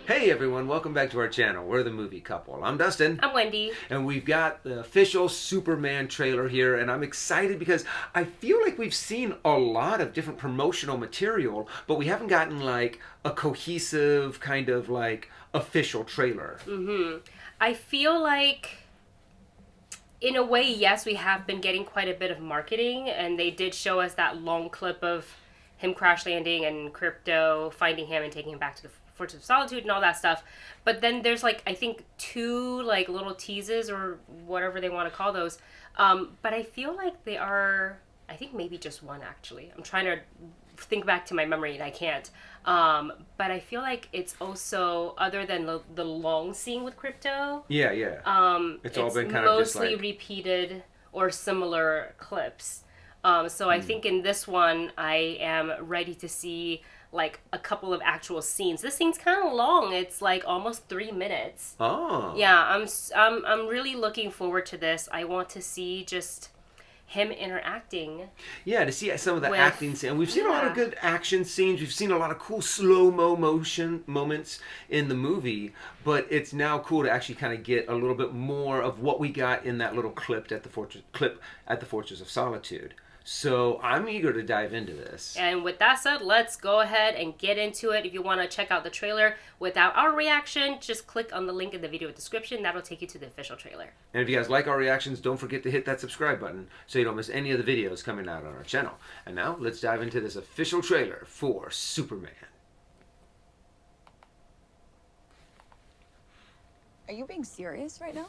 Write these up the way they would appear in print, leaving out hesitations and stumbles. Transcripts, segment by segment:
Hey everyone, welcome back to our channel. We're the Movie Couple. I'm Dustin. I'm Wendy. And we've got the official Superman trailer here, and I'm excited because I feel like we've seen a lot of different promotional material, but we haven't gotten like a cohesive kind of like official trailer. I feel like, in a way, yes, we have been getting quite a bit of marketing, and they did show us that long clip of him crash landing and Crypto finding him and taking him back to the Fortress of Solitude and all that stuff. But then there's like, I think, two like little teases or whatever they want to call those. But I feel like they are, I think maybe just one actually. I'm trying to think back to my memory and I can't. But I feel like it's also, other than the long scene with Crypto, Yeah. It's all been kind of just mostly like repeated or similar clips. So I think in this one, I am ready to see like a couple of actual scenes. This scene's kind of long. It's like almost 3 minutes. Oh. Yeah, I'm really looking forward to this. I want to see just him interacting. Yeah, to see some of the With- acting scenes. And we've seen a lot of good action scenes. We've seen a lot of cool slow-mo motion moments in the movie. But it's now cool to actually kind of get a little bit more of what we got in that little clip at the Fortress of Solitude. So I'm eager to dive into this. And with that said, let's go ahead and get into it. If you want to check out the trailer without our reaction, just click on the link in the video description. That'll take you to the official trailer. And if you guys like our reactions, don't forget to hit that subscribe button so you don't miss any of the videos coming out on our channel. And now, let's dive into this official trailer for Superman. Are you being serious right now?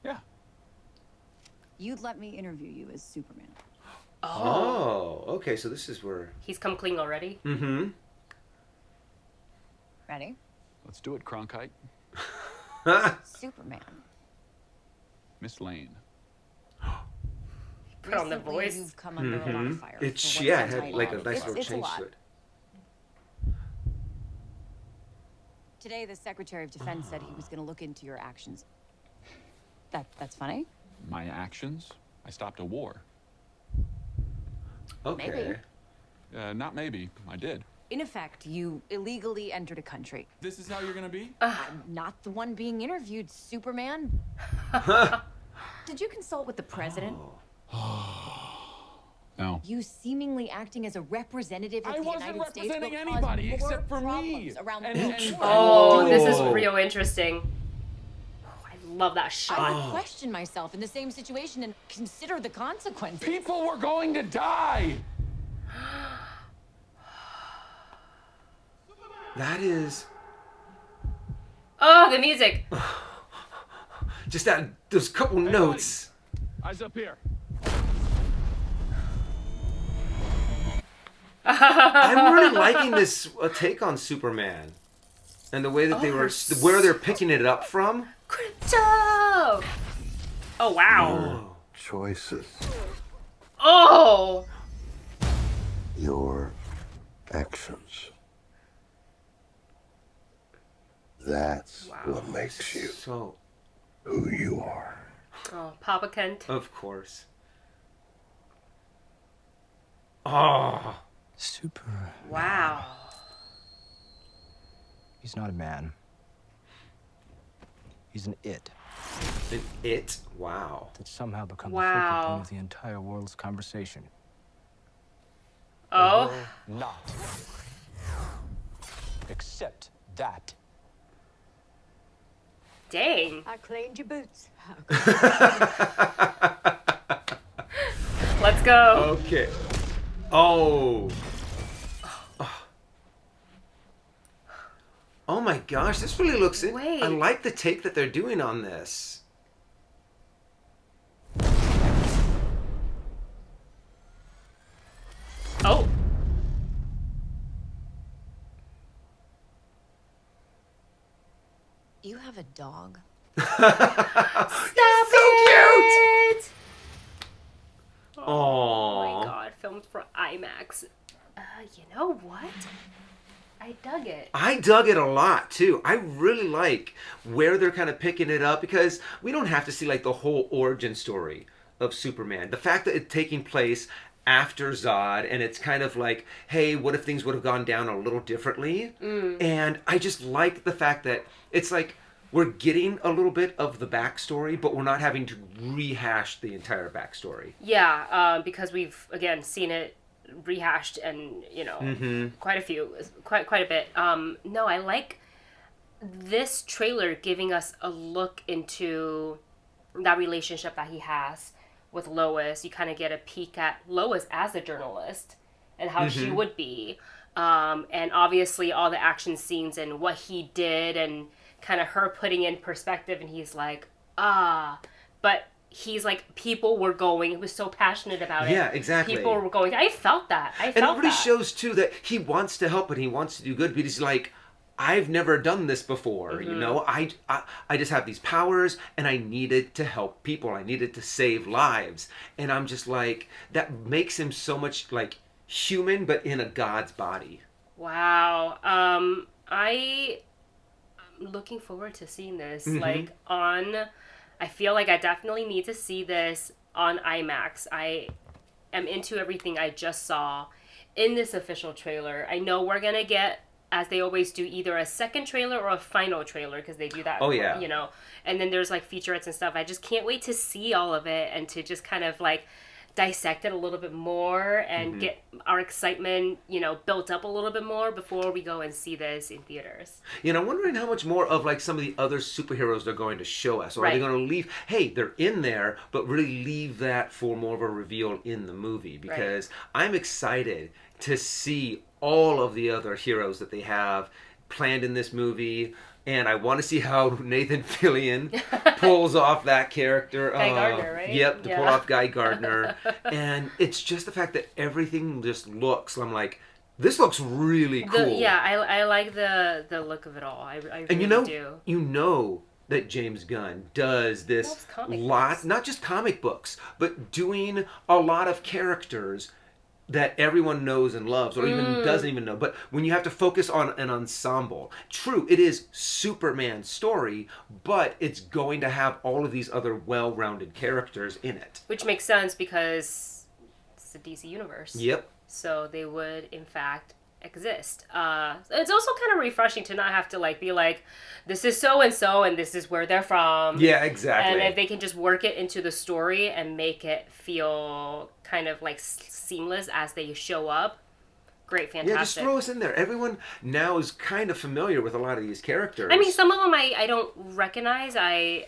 Yeah. You'd let me interview you as Superman. Oh, okay, so this is where... He's come clean already. Mm-hmm. Ready? Let's do it, Cronkite. Superman. Miss Lane. Put on the Recently, voice. You've come under a lot of fire. It's, for yeah, what's it on had my like a mind. nice little It's a change lot. to it. Today, the Secretary of Defense said he was going to look into your actions. That's funny? My actions? I stopped a war. Okay. Maybe. Not maybe. I did. In effect, you illegally entered a country. This is how you're gonna be? I'm not the one being interviewed, Superman. Did you consult with the president? No. You seemingly acting as a representative of I the wasn't United States will representing cause anybody more except for me. problems around the And- world. and- Oh, this is Oh. real interesting. Oh, I love that shot. I would question myself in the same situation and consider the consequences. People were going to die! That is... Oh, the music. Just that, those couple notes. Eyes up here. I'm really liking this take on Superman. And the way that they were... Where they're picking it up from. Crypto! Oh, wow. Choices, Oh! your actions. That's what makes you So, who you are. Oh, Papa Kent. of course. Oh. Super. Wow. He's not a man. He's an it And it. Wow. that's somehow become the Wow. focal point of the entire world's conversation. Oh. Not. Except that. Dang. I cleaned your boots. Let's go. Okay. Oh. Oh my gosh, this really looks... Wait. I like the take that they're doing on this. Oh. You have a dog? Stop so it! Oh Aww. my god, filmed for IMAX. You know what? I dug it. I dug it a lot too. I really like where they're kind of picking it up because we don't have to see like the whole origin story of Superman. The fact that it's taking place after Zod, and it's kind of like, hey, what if things would have gone down a little differently? And I just like the fact that it's like we're getting a little bit of the backstory, but we're not having to rehash the entire backstory. Yeah, because we've again seen it rehashed and quite a bit. No, I like this trailer giving us a look into that relationship that he has with Lois. You kind of get a peek at Lois as a journalist and how she would be, and obviously all the action scenes and what he did and kind of her putting in perspective, and he's like, but he's like, people were going, he was so passionate about it. Yeah, exactly. People were going, I felt that. And it really shows, too, that he wants to help and he wants to do good, but he's like, I've never done this before, you know? I just have these powers, and I needed to help people. I needed to save lives. And I'm just like, that makes him so much, like, human, but in a god's body. Wow. I'm looking forward to seeing this. I feel like I definitely need to see this on IMAX. I am into everything I just saw in this official trailer. I know we're going to get, as they always do, either a second trailer or a final trailer, because they do that. Oh, yeah. And then there's like featurettes and stuff. I just can't wait to see all of it and to just kind of like dissect it a little bit more and get our excitement, built up a little bit more before we go and see this in theaters. I'm wondering how much more of like some of the other superheroes they're going to show us. Or are they going to leave, hey, they're in there, but really leave that for more of a reveal in the movie? Because I'm excited to see all of the other heroes that they have planned in this movie. And I want to see how Nathan Fillion pulls off that character. Guy Gardner, right? Yep, to pull off Guy Gardner. And it's just the fact that everything just looks, I'm like, this looks really cool. I like the look of it all. I really and do. You know that James Gunn does this not just comic books, but doing a lot of characters that everyone knows and loves, or even doesn't even know. But when you have to focus on an ensemble, true, it is Superman's story, but it's going to have all of these other well-rounded characters in it. Which makes sense because it's the DC universe. Yep. So they would, in fact, exist. It's also kind of refreshing to not have to be like, this is so-and-so and this is where they're from. Yeah, exactly. And if they can just work it into the story and make it feel kind of like seamless as they show up, great, fantastic. Yeah, just throw us in there. Everyone now is kind of familiar with a lot of these characters. I mean, some of them I don't recognize. I,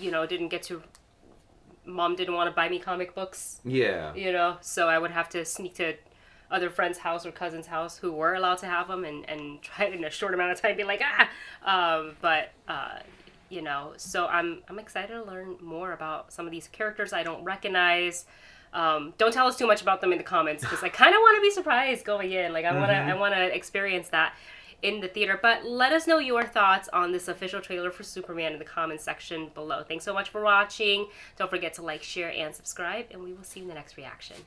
didn't get to... Mom didn't want to buy me comic books. Yeah. So I would have to sneak to other friend's house or cousin's house who were allowed to have them and try it in a short amount of time be like, so I'm excited to learn more about some of these characters I don't recognize. Don't tell us too much about them in the comments, because I kind of want to be surprised going in. Like, I want to experience that in the theater. But let us know your thoughts on this official trailer for Superman in the comments section below. Thanks so much for watching. Don't forget to like, share, and subscribe, and we will see you in the next reaction.